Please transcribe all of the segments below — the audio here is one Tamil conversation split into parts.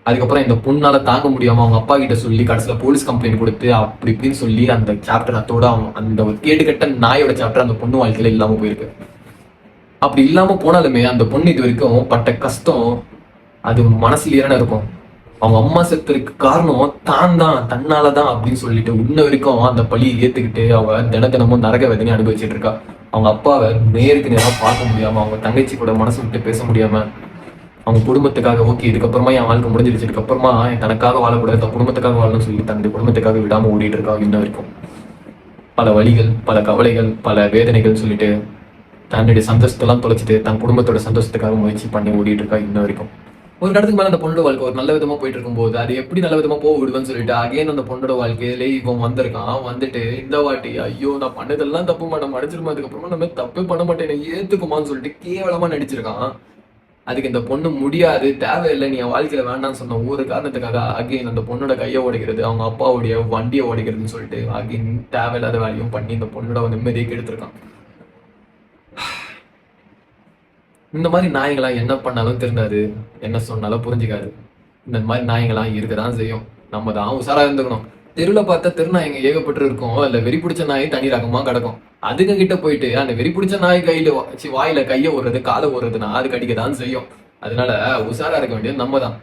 அதுக்கப்புறம் இந்த பொண்ணால தாங்க முடியாம அவங்க அப்பா கிட்ட சொல்லி கடைசியில போலீஸ் கம்ப்ளைண்ட் கொடுத்து அப்படி இப்படின்னு சொல்லி அந்த சாப்டர் அத்தோட அந்த ஒரு கேடுகட்ட நாயோட சாப்டர் அந்த பொண்ணு வாழ்க்கையில இல்லாம போயிருக்கு. அப்படி இல்லாம போனாலுமே அந்த பொண்ணு இது வரைக்கும் பட்ட கஷ்டம் அது மனசுலயே இருக்கும். அவங்க அம்மா செத்துருக்கு காரணம் தன்னாலதான் அப்படின்னு சொல்லிட்டு உன்ன வரைக்கும் அந்த பழியை ஏத்துக்கிட்டு அவ தினமும் நரக வேதனை அனுபவிச்சுட்டு இருக்கா. அவங்க அப்பாவை நேருக்கு நேரம் பார்க்க முடியாம, அவங்க தங்கச்சி கூட மனசு விட்டு பேச முடியாம, அவங்க குடும்பத்துக்காக ஓகே இதுக்கப்புறமா என் வாழ்க்கை முடிஞ்சிருச்சு, இதுக்கப்புறமா தனக்காக வாழக்கூடாது, தன் குடும்பத்துக்காக வாழணும்னு சொல்லி தன்னுடைய குடும்பத்துக்காக விடாம ஓடிட்டு இருக்கா இன்ன வரைக்கும். பல வழிகள், பல கவலைகள், பல வேதனைகள் சொல்லிட்டு தன்னுடைய சந்தோஷத்தெல்லாம் தொலைச்சிட்டு தன் குடும்பத்தோட சந்தோஷத்துக்காக முயற்சி பண்ணி ஓடிட்டு இருக்கா இன்ன வரைக்கும். ஒரு இடத்துக்கு மேல அந்த பொண்ணோட வாழ்க்கை ஒரு நல்ல விதமா போயிட்டு இருக்கும்போது அது எப்படி நல்ல விதமா போக விடுவேன்னு சொல்லிட்டு அகைன் அந்த பொண்ணோட வாழ்க்கையிலே இவன் வந்திருக்கான். வந்துட்டு இந்த வாட்டி ஐயோ நான் பண்ணதெல்லாம் தப்பு நம்ம அடிச்சிருமா, அதுக்கப்புறமா நம்ம தப்பு பண்ண மாட்டேன் ஏத்துக்குமான்னு சொல்லிட்டு கேவலமா நடிச்சிருக்கான். அதுக்கு இந்த பொண்ணு முடியாது, தேவையில்லை, நீ என் வாழ்க்கையில வேண்டாம்னு சொன்ன ஒரு காரணத்துக்காக அகைன் அந்த பொண்ணோட கையை உடைக்கிறது, அவங்க அப்பாவுடைய வண்டியை உடைக்கிறதுன்னு சொல்லிட்டு அகைன் தேவையில்லாத வேலையும் பண்ணி இந்த பொண்ணோட நிம்மதியை கெடுத்திருக்கான். இந்த மாதிரி நாய்களா என்ன பண்ணாலும் திருந்தாது, என்ன சொன்னாலும் புரிஞ்சுக்காது. இந்த மாதிரி நாய்களா இருக்கதான் செய்யும். நம்ம தான் உசாரா இருந்துக்கணும். தெருவில் பார்த்தா திருநாய்ங்க ஏகப்பட்டு இருக்கும். இல்ல வெறி பிடிச்ச நாய் தனி ரகமா கிடக்கும். அதுங்க கிட்ட போயிட்டு அந்த வெறி பிடிச்ச நாய் கையில வாயில கையை ஓடுறது காலை ஓடுறதுன்னா அது கடிக்கதான் செய்யும். அதனால உசாரா இருக்க வேண்டியது நம்ம தான்.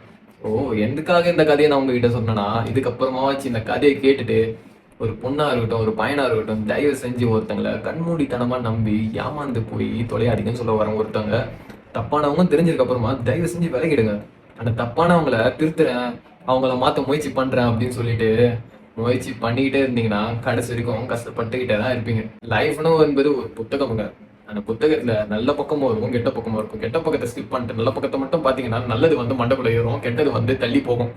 எதுக்காக இந்த கதையை நான் உங்ககிட்ட சொன்னேன்னா, இதுக்கப்புறமாச்சு இந்த கதையை கேட்டுட்டு ஒரு பொண்ணா இருக்கட்டும், ஒரு பையனா இருக்கட்டும், தயவு செஞ்சு ஒருத்தங்களை கண்மூடித்தனமா நம்பி ஏமாந்து போய் தொலையாதீங்கன்னு சொல்ல வரேன். ஒருத்தவங்க தப்பானவங்க தெரிஞ்சதுக்கு அப்புறமா தயவு செஞ்சு விலகிடுங்க. அந்த தப்பானவங்கள திருத்துறேன், அவங்கள மாத்த முயற்சி பண்றேன் அப்படின்னு சொல்லிட்டு முயற்சி பண்ணிக்கிட்டே இருந்தீங்கன்னா கடைசி வரைக்கும் கஷ்டப்பட்டுக்கிட்டே தான் இருப்பீங்க. லைஃப்னு என்பது ஒரு புத்தகமுங்க. அந்த புத்தகத்துல நல்ல பக்கமும் இருக்கும், கெட்ட பக்கமும் இருக்கும். கெட்ட பக்கத்தை ஸ்கிப் பண்ணிட்டு நல்ல பக்கத்தை மட்டும் பாத்தீங்கன்னா நல்லது மண்டைக்குள்ள ஏறும், கெட்டது தள்ளி போகும்.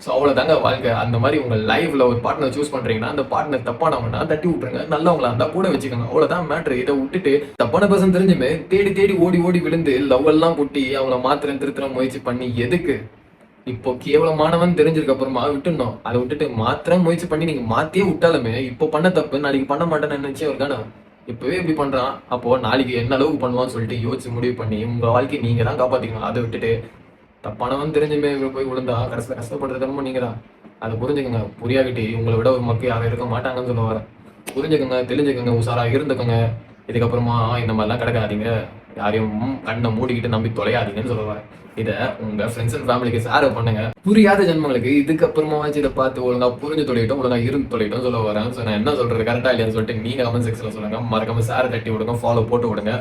ஸோ அவ்வளோதாங்க வாழ்க்கை. அந்த மாதிரி உங்கள் லைஃப்பில் ஒரு பார்ட்னர் சூஸ் பண்ணுறீங்கன்னா அந்த பார்ட்னர் தப்பானவங்கன்னா தட்டி விட்டுருங்க, நல்லவங்களா இருந்தால் கூட வச்சுக்கோங்க. அவ்வளோதான் மேட்ரு. இதை விட்டுட்டு தப்பான பர்சன் தெரிஞ்சுமே தேடி ஓடி விழுந்து லவ் எல்லாம் கொட்டி அவங்கள திருத்துற முயற்சி பண்ணி எதுக்கு? இப்போ கேவலமானவன் தெரிஞ்சதுக்கு அப்புறமா விட்டுணும். அதை விட்டுட்டு முயற்சி பண்ணி நீங்க மாத்தியே விட்டாலுமே இப்போ பண்ண தப்பு நாளைக்கு பண்ண மாட்டேன்னு நினைச்சே ஒரு தானே இப்பவே இப்படி பண்றான், அப்போ நாளைக்கு என்ன அளவுக்கு பண்ணுவான்னு சொல்லிட்டு யோசிச்சு முடிவு பண்ணி உங்க வாழ்க்கையை நீங்க தான் காப்பாத்திக்கணும். அதை விட்டுட்டு தப்பானவன் தெரிஞ்சுமே போய் விழுந்தா கடைசியில் கஷ்டப்படுறதுமோ நீங்க தான். அதை புரிஞ்சுக்கோங்க. புரியாகிட்டு உங்களை விட ஒரு மக்கள் யாரும் இருக்க மாட்டாங்கன்னு சொல்ல வரேன். புரிஞ்சுக்கோங்க, தெரிஞ்சுக்கோங்க, உசாரா இருந்துக்கோங்க. இதுக்கப்புறமா இந்த மாதிரிலாம் கிடக்காதீங்க. யாரையும் கண்ணை மூடிக்கிட்டு நம்பி தொலையாதீங்கன்னு சொல்ல வரேன். இதை உங்க ஃப்ரெண்ட்ஸ் அண்ட் ஃபேமிலிக்கு ஷேர் பண்ணுங்க. புரியாத ஜென்மங்களுக்கு இதுக்கப்புறமாச்சு இதை பார்த்து ஒழுங்கா புரிஞ்சு தொலையிட்டோம், ஒழுங்கா இருந்து தொலையிட்டோம் சொல்ல வரேன். ஸோ நான் என்ன சொல்றது கரெக்டா இல்லையான்னு சொல்லிட்டு நீங்க கமெண்ட் செக்ஷன்ல சொல்லுங்க. மறக்காம ஷேர் தட்டி விடுங்க, ஃபாலோ போட்டு விடுங்க.